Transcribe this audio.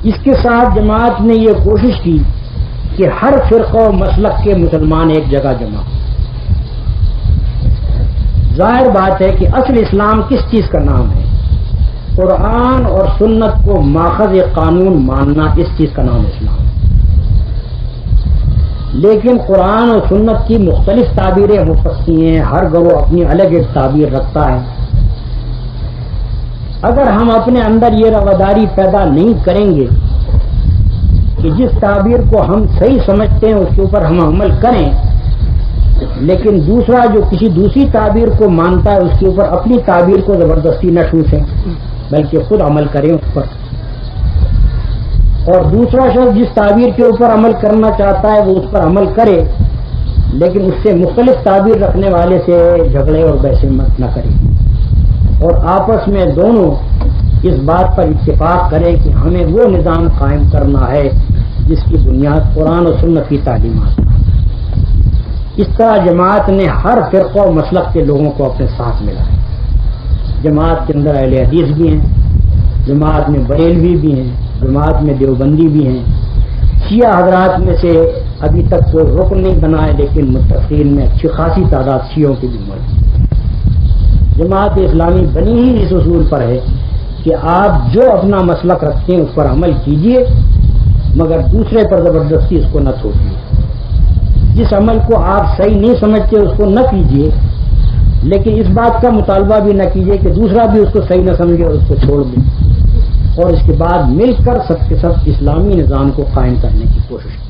اس کے ساتھ جماعت نے یہ کوشش کی کہ ہر فرقہ و مسلک کے مسلمان ایک جگہ جمع ہوں۔ ظاہر بات ہے کہ اصل اسلام کس چیز کا نام ہے؟ قرآن اور سنت کو ماخذ قانون ماننا، اس چیز کا نام اسلام ہے۔ لیکن قرآن اور سنت کی مختلف تعبیریں ہو سکتی ہیں، ہر گروہ اپنی الگ ایک تعبیر رکھتا ہے۔ اگر ہم اپنے اندر یہ رواداری پیدا نہیں کریں گے کہ جس تعبیر کو ہم صحیح سمجھتے ہیں اس کے اوپر ہم عمل کریں، لیکن دوسرا جو کسی دوسری تعبیر کو مانتا ہے اس کے اوپر اپنی تعبیر کو زبردستی نہ ٹھوسیں بلکہ خود عمل کریں اس پر، اور دوسرا شخص جس تعبیر کے اوپر عمل کرنا چاہتا ہے وہ اس پر عمل کرے، لیکن اس سے مختلف تعبیر رکھنے والے سے جھگڑے اور بحثیں مت نہ کرے، اور آپس میں دونوں اس بات پر اتفاق کرے کہ ہمیں وہ نظام قائم کرنا ہے جس کی بنیاد قرآن و سنت کی تعلیمات ہے۔ اس طرح جماعت نے ہر فرقہ و مسلک کے لوگوں کو اپنے ساتھ ملا ہے۔ جماعت کے اندر اہل حدیث بھی ہیں، جماعت میں بریلوی بھی ہیں، جماعت میں دیوبندی بھی ہیں، شیعہ حضرات میں سے ابھی تک کوئی رکن نہیں بنا ہے لیکن متقین میں اچھی خاصی تعداد شیعوں کی بھی موجود ہے۔ جماعت اسلامی بنی ہی اس اصول پر ہے کہ آپ جو اپنا مسلک رکھتے ہیں اس پر عمل کیجئے، مگر دوسرے پر زبردستی اس کو نہ تھوپیے۔ جس عمل کو آپ صحیح نہیں سمجھتے اس کو نہ کیجئے، لیکن اس بات کا مطالبہ بھی نہ کیجئے کہ دوسرا بھی اس کو صحیح نہ سمجھے اور اس کو چھوڑ دیں، اور اس کے بعد مل کر سب کے سب اسلامی نظام کو قائم کرنے کی کوشش کی۔